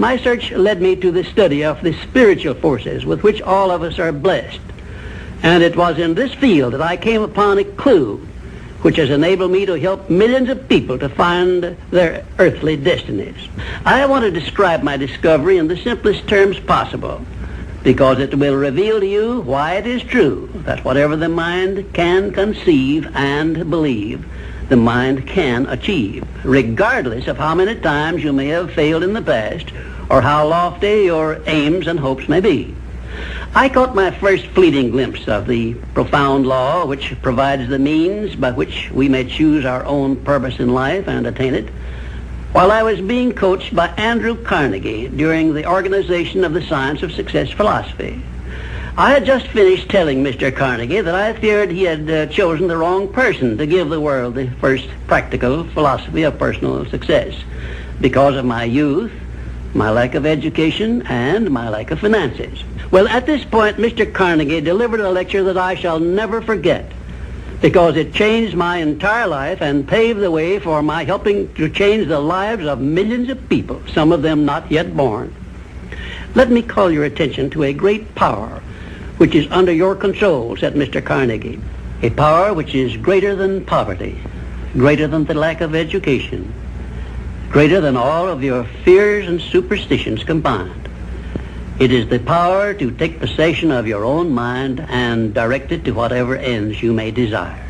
My search led me to the study of the spiritual forces with which all of us are blessed. And it was in this field that I came upon a clue which has enabled me to help millions of people to find their earthly destinies. I want to describe my discovery in the simplest terms possible, because it will reveal to you why it is true that whatever the mind can conceive and believe, the mind can achieve, regardless of how many times you may have failed in the past or how lofty your aims and hopes may be. I caught my first fleeting glimpse of the profound law which provides the means by which we may choose our own purpose in life and attain it while I was being coached by Andrew Carnegie during the organization of the Science of Success philosophy. I had just finished telling Mr. Carnegie that I feared he had chosen the wrong person to give the world the first practical philosophy of personal success because of my youth, my lack of education, and my lack of finances. Well, at this point, Mr. Carnegie delivered a lecture that I shall never forget because it changed my entire life and paved the way for my helping to change the lives of millions of people, some of them not yet born. Let me call your attention to a great power which is under your control, said Mr. Carnegie. A power which is greater than poverty, greater than the lack of education, greater than all of your fears and superstitions combined. It is the power to take possession of your own mind and direct it to whatever ends you may desire.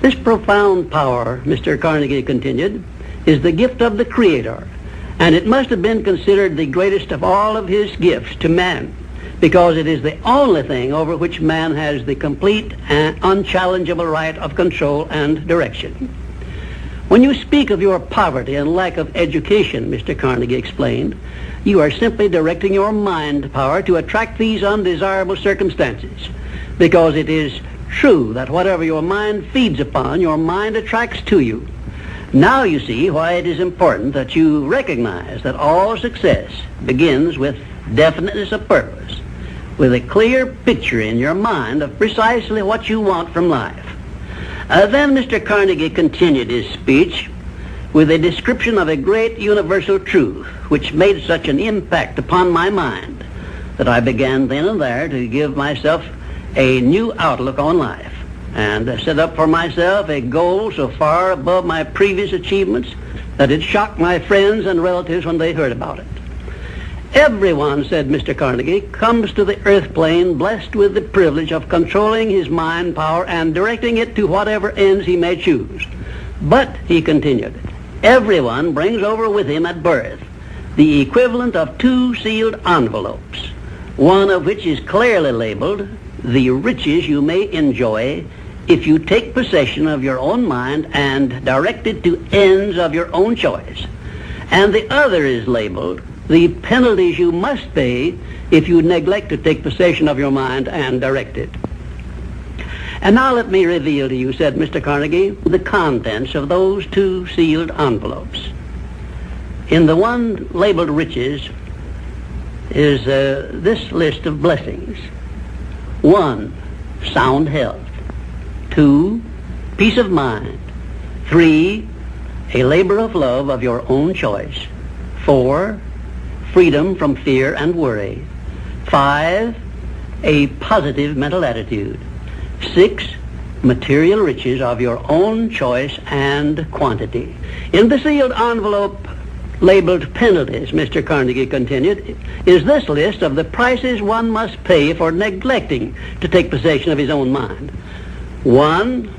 This profound power, Mr. Carnegie continued, is the gift of the Creator, and it must have been considered the greatest of all of his gifts to man, because it is the only thing over which man has the complete and unchallengeable right of control and direction. When you speak of your poverty and lack of education, Mr. Carnegie explained, you are simply directing your mind power to attract these undesirable circumstances, because it is true that whatever your mind feeds upon, your mind attracts to you. Now you see why it is important that you recognize that all success begins with definiteness of purpose, with a clear picture in your mind of precisely what you want from life. Then Mr. Carnegie continued his speech with a description of a great universal truth which made such an impact upon my mind that I began then and there to give myself a new outlook on life and set up for myself a goal so far above my previous achievements that it shocked my friends and relatives when they heard about it. Everyone, said Mr. Carnegie, comes to the earth plane blessed with the privilege of controlling his mind power and directing it to whatever ends he may choose. But, he continued, everyone brings over with him at birth the equivalent of 2 sealed envelopes, one of which is clearly labeled the riches you may enjoy if you take possession of your own mind and direct it to ends of your own choice, and the other is labeled the penalties you must pay if you neglect to take possession of your mind and direct it. And now let me reveal to you, said Mr. Carnegie, the contents of those 2 sealed envelopes. In the one labeled riches is this list of blessings. 1, sound health. 2, peace of mind. 3, a labor of love of your own choice. 4, freedom from fear and worry. 5, a positive mental attitude. 6, material riches of your own choice and quantity. In the sealed envelope labeled penalties, Mr. Carnegie continued, is this list of the prices one must pay for neglecting to take possession of his own mind. 1,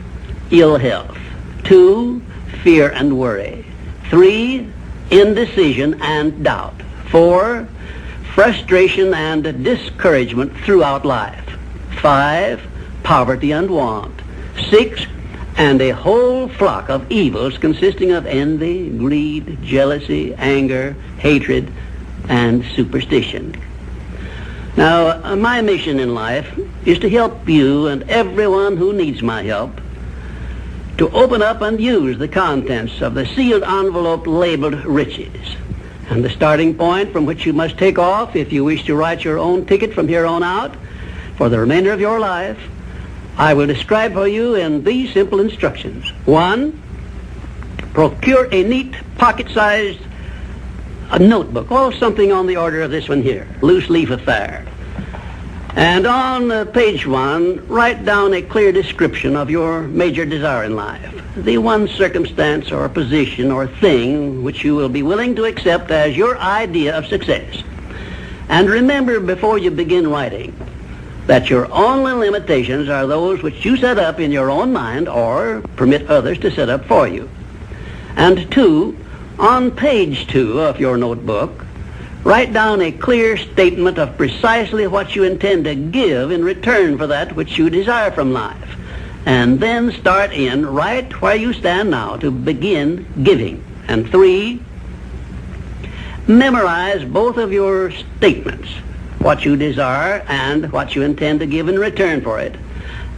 ill health. 2, fear and worry. 3, indecision and doubt. 4, frustration and discouragement throughout life. 5, poverty and want. 6, and a whole flock of evils consisting of envy, greed, jealousy, anger, hatred, and superstition. Now, my mission in life is to help you and everyone who needs my help to open up and use the contents of the sealed envelope labeled riches. And the starting point from which you must take off if you wish to write your own ticket from here on out for the remainder of your life, I will describe for you in these simple instructions. 1, procure a neat pocket-sized a notebook, or something on the order of this one here, loose leaf affair. And on page 1, write down a clear description of your major desire in life, the one circumstance or position or thing which you will be willing to accept as your idea of success. And remember before you begin writing that your only limitations are those which you set up in your own mind or permit others to set up for you. And 2, on page 2 of your notebook, write down a clear statement of precisely what you intend to give in return for that which you desire from life. And then start in right where you stand now to begin giving. And 3, memorize both of your statements, what you desire and what you intend to give in return for it.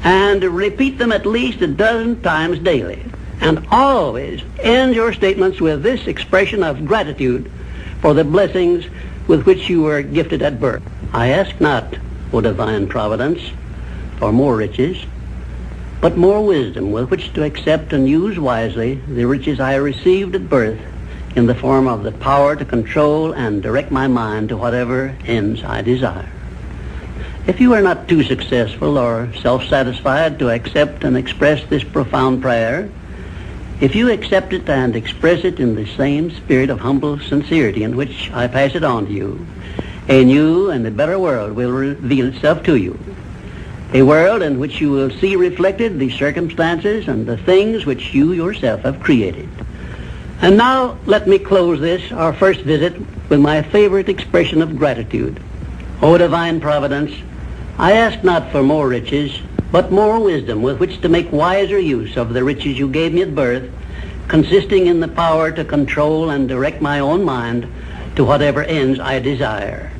And repeat them at least a dozen times daily. And always end your statements with this expression of gratitude for the blessings with which you were gifted at birth. I ask not, O divine providence, for more riches, but more wisdom with which to accept and use wisely the riches I received at birth in the form of the power to control and direct my mind to whatever ends I desire. If you are not too successful or self-satisfied to accept and express this profound prayer, if you accept it and express it in the same spirit of humble sincerity in which I pass it on to you, a new and a better world will reveal itself to you. A world in which you will see reflected the circumstances and the things which you yourself have created. And now let me close this, our first visit, with my favorite expression of gratitude. O divine providence, I ask not for more riches, but more wisdom with which to make wiser use of the riches you gave me at birth, consisting in the power to control and direct my own mind to whatever ends I desire.